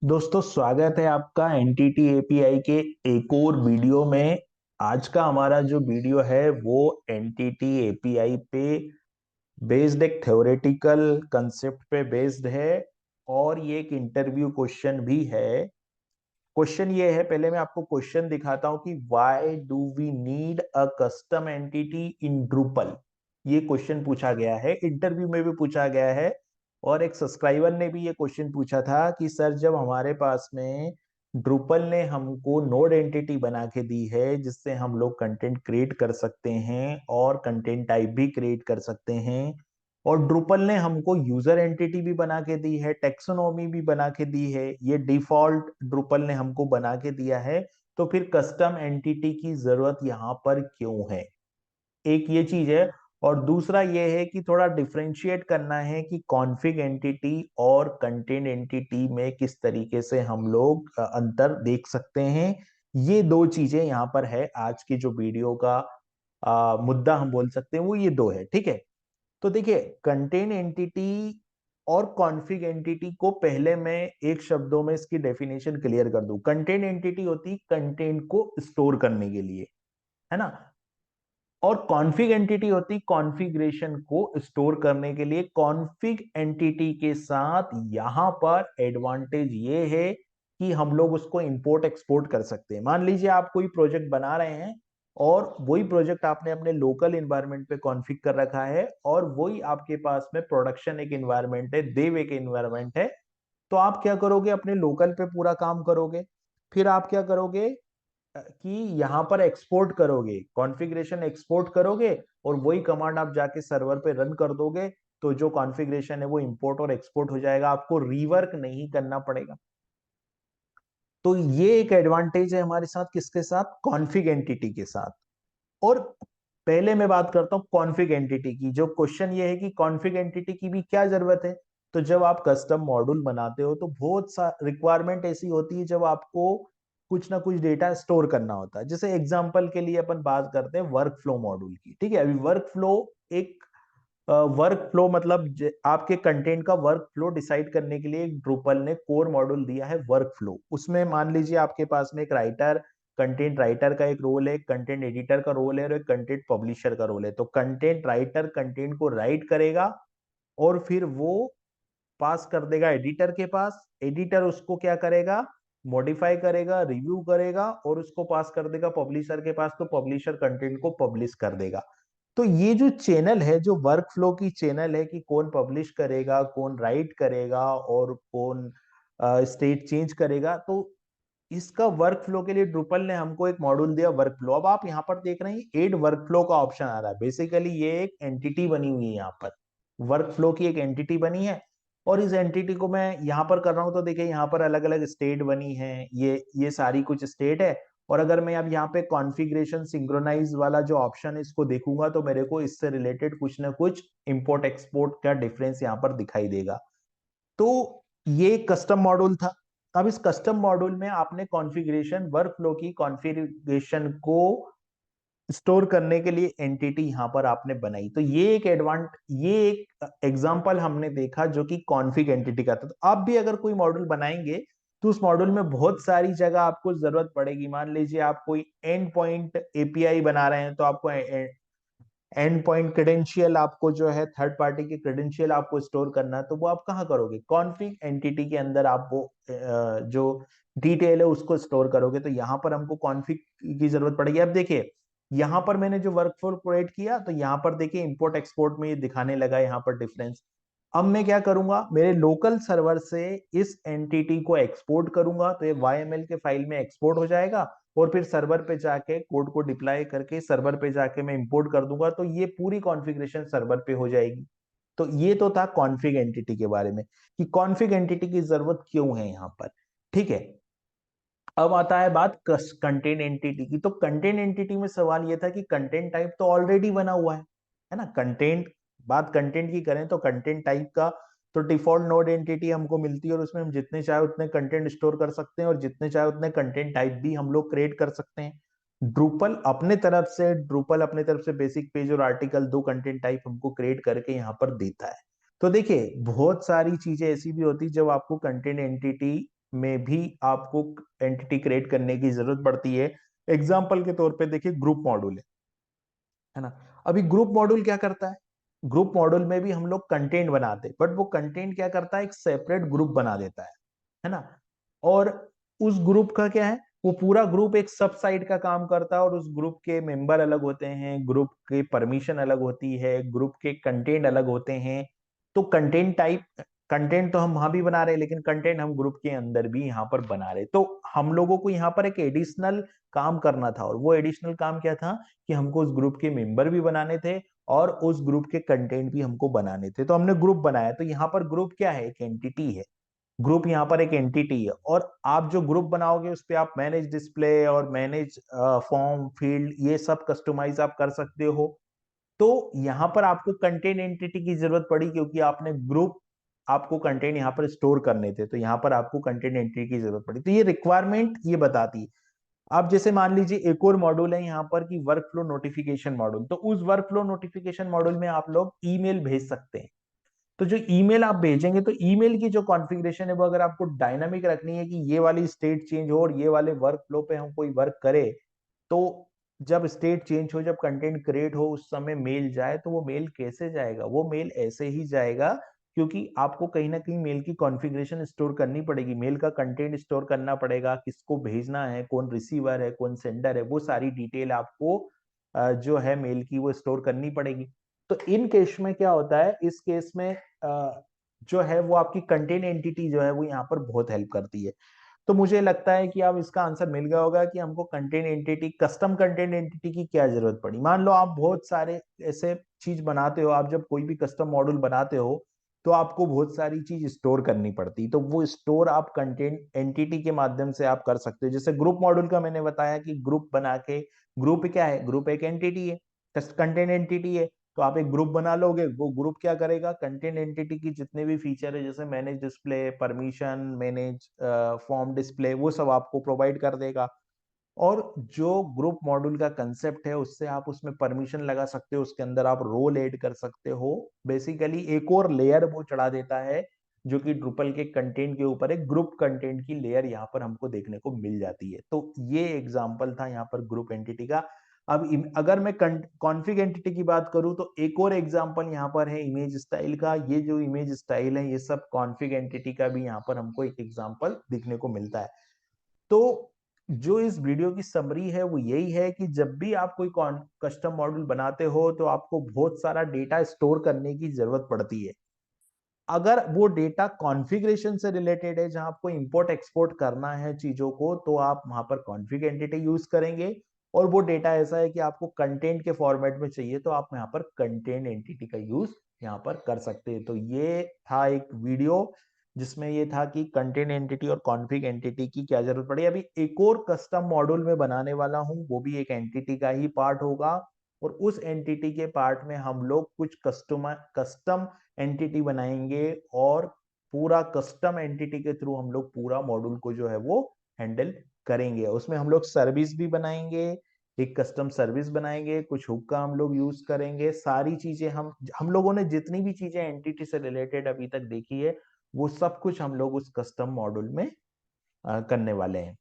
दोस्तों, स्वागत है आपका एनटीटी एपीआई के एक और वीडियो में। आज का हमारा जो वीडियो है वो एनटीटी एपीआई पे बेस्ड एक थ्योरेटिकल कंसेप्ट पे बेस्ड है और ये एक इंटरव्यू क्वेश्चन भी है। क्वेश्चन ये है, पहले मैं आपको क्वेश्चन दिखाता हूं कि why do we need a custom entity in Drupal. ये क्वेश्चन पूछा गया है, इंटरव्यू में भी पूछा गया है। और एक सब्सक्राइबर ने भी ये क्वेश्चन पूछा था कि सर, जब हमारे पास में ड्रूपल ने हमको नोड एंटिटी बना के दी है जिससे हम लोग कंटेंट क्रिएट कर सकते हैं और कंटेंट टाइप भी क्रिएट कर सकते हैं, और ड्रूपल ने हमको यूजर एंटिटी भी बना के दी है, टेक्सोनॉमी भी बना के दी है, ये डिफॉल्ट ड्रूपल ने हमको बना के दिया है, तो फिर कस्टम एंटिटी की जरूरत यहाँ पर क्यों है? एक ये चीज है। और दूसरा ये है कि थोड़ा डिफरेंशिएट करना है कि कॉन्फ़िग एंटिटी और कंटेंट एंटिटी में किस तरीके से हम लोग अंतर देख सकते हैं। ये दो चीजें यहाँ पर है, आज की जो वीडियो का मुद्दा हम बोल सकते हैं वो ये दो है। ठीक है, तो देखिए, कंटेंट एंटिटी और कॉन्फ़िग एंटिटी को पहले मैं एक शब्दों में इसकी डेफिनेशन क्लियर कर दूं। कंटेंट एंटिटी होती कंटेंट को स्टोर करने के लिए, है ना, और कॉन्फ़िग एंटिटी होती कॉन्फ़िगरेशन को स्टोर करने के लिए। कॉन्फ़िग एंटिटी के साथ यहां पर एडवांटेज ये है कि हम लोग उसको इंपोर्ट एक्सपोर्ट कर सकते हैं। मान लीजिए आप कोई प्रोजेक्ट बना रहे हैं और वही प्रोजेक्ट आपने अपने लोकल इन्वायरमेंट पे कॉन्फ़िग कर रखा है, और वही आपके पास में प्रोडक्शन एक इन्वायरमेंट है, देव एक इन्वायरमेंट है। तो आप क्या करोगे, अपने लोकल पे पूरा काम करोगे। फिर आप क्या करोगे कि यहाँ पर एक्सपोर्ट करोगे, कॉन्फ़िगरेशन एक्सपोर्ट करोगे, और वही कमांड आप जाके सर्वर पे रन कर दोगे, तो जो कॉन्फ़िगरेशन है वो इंपोर्ट और एक्सपोर्ट हो जाएगा, आपको रीवर्क नहीं करना पड़ेगा। तो ये एक एडवांटेज है हमारे साथ, किसके साथ? कॉन्फ़िग एंटिटी के साथ। और पहले मैं बात करता हूं कॉन्फ़िग एंटिटी की। जो क्वेश्चन ये है कि कॉन्फ़िग एंटिटी की भी क्या जरूरत है, तो जब आप कस्टम मॉड्यूल बनाते हो तो बहुत सा रिक्वायरमेंट ऐसी होती है जब आपको कुछ ना कुछ डेटा स्टोर करना होता है। जैसे एग्जांपल के लिए अपन बात करते हैं वर्क फ्लो मॉड्यूल की। ठीक है, अभी वर्क फ्लो एक वर्क फ्लो मतलब आपके कंटेंट का वर्क फ्लो डिसाइड करने के लिए एक ड्रूपल ने कोर मॉड्यूल दिया है वर्क फ्लो। उसमें मान लीजिए आपके पास में एक राइटर, कंटेंट राइटर का एक रोल है, कंटेंट एडिटर का रोल है और एक कंटेंट पब्लिशर का रोल है। तो कंटेंट राइटर कंटेंट को राइट करेगा और फिर वो पास कर देगा एडिटर के पास। एडिटर उसको क्या करेगा, मॉडिफाई करेगा, रिव्यू करेगा और उसको पास कर देगा पब्लिशर के पास, तो पब्लिशर कंटेंट को पब्लिश कर देगा। तो ये जो चैनल है, जो वर्क फ्लो की चैनल है कि कौन पब्लिश करेगा, कौन राइट करेगा और कौन स्टेट चेंज करेगा, तो इसका वर्क फ्लो के लिए ड्रूपल ने हमको एक मॉड्यूल दिया वर्क फ्लो। अब आप यहाँ पर देख रहे हैं एड वर्क फ्लो का ऑप्शन आ रहा है। बेसिकली ये एक एंटिटी बनी हुई है, यहाँ पर वर्क फ्लो की एक एंटिटी बनी है, और इस एंटिटी को मैं यहाँ पर कर रहा हूँ। तो देखिए, यहाँ पर अलग अलग स्टेट बनी है, ये सारी कुछ स्टेट है। और अगर मैं अब यहाँ पे कॉन्फ़िगरेशन सिंक्रोनाइज वाला जो ऑप्शन है इसको देखूंगा, तो मेरे को इससे रिलेटेड कुछ ना कुछ इंपोर्ट एक्सपोर्ट का डिफरेंस यहाँ पर दिखाई देगा। तो ये कस्टम मॉड्यूल था। अब इस कस्टम मॉड्यूल में आपने कॉन्फ़िगरेशन, वर्क फ्लो की कॉन्फ़िगरेशन को स्टोर करने के लिए एंटिटी यहां पर आपने बनाई। तो ये एक एग्जांपल हमने देखा जो कि कॉन्फ़िग एंटिटी का था। तो आप भी अगर कोई मॉड्यूल बनाएंगे तो उस मॉड्यूल में बहुत सारी जगह आपको जरूरत पड़ेगी। मान लीजिए आप कोई एंड पॉइंट एपीआई बना रहे हैं, तो आपको एंड पॉइंट क्रेडेंशियल, आपको जो है थर्ड पार्टी की क्रेडेंशियल आपको स्टोर करना है, तो वो आप कहाँ करोगे? कॉन्फ़िग एंटिटी के अंदर आप वो जो डिटेल है उसको स्टोर करोगे। तो यहाँ पर हमको कॉन्फ़िग की जरूरत पड़ेगी। अब देखिए, यहाँ पर मैंने जो वर्कफ्लो क्रिएट किया, तो यहाँ पर देखिए इंपोर्ट एक्सपोर्ट में ये दिखाने लगा यहाँ पर डिफरेंस। अब मैं क्या करूंगा, मेरे लोकल सर्वर से इस एंटिटी को एक्सपोर्ट करूंगा, तो ये YML के फाइल में एक्सपोर्ट हो जाएगा, और फिर सर्वर पे जाके कोड को डिप्लॉय करके सर्वर पे जाके मैं इंपोर्ट कर दूंगा, तो ये पूरी कॉन्फ़िगरेशन सर्वर पे हो जाएगी। तो ये तो था कॉन्फ़िग एंटिटी के बारे में कि कॉन्फ़िग एंटिटी की जरूरत क्यों है यहाँ पर। ठीक है, अब आता है बात कंटेंट एंटिटी की। तो कंटेंट एंटिटी में सवाल ये था कि कंटेंट टाइप तो ऑलरेडी बना हुआ है ना। कंटेंट, बात कंटेंट की करें तो कंटेंट टाइप का तो डिफॉल्ट नोड एंटिटी हमको मिलती है, और उसमें हम जितने चाहे उतने कंटेंट स्टोर कर सकते हैं और जितने चाहे उतने कंटेंट टाइप भी हम लोग क्रिएट कर सकते हैं। ड्रूपल अपने तरफ से बेसिक पेज और आर्टिकल, दो कंटेंट टाइप हमको क्रिएट करके यहाँ पर देता है। तो देखिए, बहुत सारी चीजें ऐसी भी होती जब आपको कंटेंट एंटिटी में भी आपको एंटिटी क्रिएट करने की जरूरत पड़ती है। एग्जाम्पल के तौर पे देखिए ग्रुप मॉड्यूल है ना। अभी ग्रुप मॉड्यूल क्या करता है, ग्रुप मॉड्यूल में भी हम लोग कंटेंट बनाते हैं, बट वो कंटेंट क्या करता है, एक सेपरेट ग्रुप बना देता है ना। और उस ग्रुप का क्या है, वो पूरा ग्रुप एक सब साइट का काम करता है, और उस ग्रुप के मेंबर अलग होते हैं, ग्रुप के परमिशन अलग होती है, ग्रुप के कंटेंट अलग होते हैं। तो कंटेंट टाइप, कंटेंट तो हम वहां भी बना रहे हैं, लेकिन कंटेंट हम ग्रुप के अंदर भी यहाँ पर बना रहे हैं। तो हम लोगों को यहाँ पर एक एडिशनल काम करना था, और वो एडिशनल काम क्या था कि हमको उस ग्रुप के मेंबर भी बनाने थे और उस ग्रुप के कंटेंट भी हमको बनाने थे। तो हमने ग्रुप बनाया। तो यहाँ पर ग्रुप क्या है, एक एंटिटी है। ग्रुप यहाँ पर एक एंटिटी है, और आप जो ग्रुप बनाओगे उस पे आप मैनेज डिस्प्ले और मैनेज फॉर्म फील्ड ये सब कस्टमाइज आप कर सकते हो। तो यहाँ पर आपको कंटेंट एंटिटी की जरूरत पड़ी, क्योंकि आपने ग्रुप, आपको कंटेंट यहाँ पर स्टोर करने थे, तो यहाँ पर आपको कंटेंट एंटिटी की जरूरत पड़ी। तो ये रिक्वायरमेंट ये बताती है। आप जैसे मान लीजिए एक और मॉड्यूल है यहाँ पर कि वर्क फ्लो नोटिफिकेशन मॉड्यूल। तो उस वर्क फ्लो नोटिफिकेशन मॉड्यूल में आप लोग ईमेल भेज सकते हैं। तो जो ईमेल आप भेजेंगे, तो ईमेल की जो कॉन्फ़िगरेशन है वो अगर आपको डायनामिक रखनी है कि ये वाली स्टेट चेंज हो और ये वाले वर्क फ्लो पे हम कोई वर्क करे, तो जब स्टेट चेंज हो, जब कंटेंट क्रिएट हो, उस समय मेल जाए, तो वो मेल कैसे जाएगा, वो मेल ऐसे ही जाएगा, क्योंकि आपको कहीं ना कहीं मेल की कॉन्फ़िगरेशन स्टोर करनी पड़ेगी, मेल का कंटेंट स्टोर करना पड़ेगा, किसको भेजना है, कौन रिसीवर है, कौन सेंडर है, वो सारी डिटेल आपको जो है मेल की वो स्टोर करनी पड़ेगी। तो इन केस में क्या होता है, इस केस में जो है वो आपकी कंटेंट एंटिटी जो है वो यहाँ पर बहुत हेल्प करती है। तो मुझे लगता है कि अब इसका आंसर मिल गया होगा कि हमको content entity, custom content entity की क्या जरूरत पड़ी। मान लो आप बहुत सारे ऐसे चीज बनाते हो, आप जब कोई भी कस्टम मॉड्यूल बनाते हो तो आपको बहुत सारी चीज स्टोर करनी पड़ती, तो वो स्टोर आप कंटेंट एंटिटी के माध्यम से आप कर सकते हो। जैसे ग्रुप मॉड्यूल का मैंने बताया कि ग्रुप बना के, ग्रुप क्या है, ग्रुप एक एंटिटी है, कंटेंट एंटिटी है। तो आप एक ग्रुप बना लोगे, वो ग्रुप क्या करेगा, कंटेंट एंटिटी की जितने भी फीचर है, जैसे manage display, permission, manage form display, वो सब आपको प्रोवाइड कर देगा। और जो ग्रुप मॉड्यूल का कंसेप्ट है, उससे आप उसमें परमिशन लगा सकते हो, उसके अंदर आप रोल ऐड कर सकते हो। बेसिकली एक और लेयर वो चढ़ा देता है, जो कि ड्रुपल के कंटेंट के ऊपर एक ग्रुप कंटेंट की लेयर यहाँ पर हमको देखने को मिल जाती है। तो ये एग्जांपल था यहाँ पर ग्रुप एंटिटी का। अब अगर मैं कॉन्फिग एंटिटी की बात करूं, तो एक और एग्जांपल यहाँ पर है इमेज स्टाइल का। ये जो इमेज स्टाइल है, ये सब कॉन्फिग एंटिटी का भी यहाँ पर हमको एक एग्जांपल दिखने को मिलता है। तो जो इस वीडियो की समरी है वो यही है कि जब भी आप कोई कस्टम मॉड्यूल बनाते हो, तो आपको बहुत सारा डेटा स्टोर करने की जरूरत पड़ती है। अगर वो डेटा कॉन्फ़िगरेशन से रिलेटेड है, जहां आपको इंपोर्ट एक्सपोर्ट करना है चीजों को, तो आप वहां पर कॉन्फ़िग एंटिटी यूज करेंगे। और वो डेटा ऐसा है कि आपको कंटेंट के फॉर्मेट में चाहिए, तो आप यहाँ पर कंटेंट एंटिटी का यूज यहाँ पर कर सकते हैं। तो ये था एक वीडियो जिसमें ये था कि कंटेंट एंटिटी और कॉन्फ़िग एंटिटी की क्या जरूरत पड़ी। अभी एक और कस्टम मॉड्यूल में बनाने वाला हूँ, वो भी एक एंटिटी का ही पार्ट होगा, और उस एंटिटी के पार्ट में हम लोग कुछ कस्टम एंटिटी बनाएंगे, और पूरा कस्टम एंटिटी के थ्रू हम लोग पूरा मॉड्यूल को जो है वो हैंडल करेंगे। उसमें हम लोग सर्विस भी बनाएंगे, एक कस्टम सर्विस बनाएंगे, कुछ हुक का हम लोग यूज करेंगे। सारी चीजें हम लोगों ने जितनी भी चीजें एंटिटी से रिलेटेड अभी तक देखी है, वो सब कुछ हम लोग उस कस्टम मॉड्यूल में करने वाले हैं।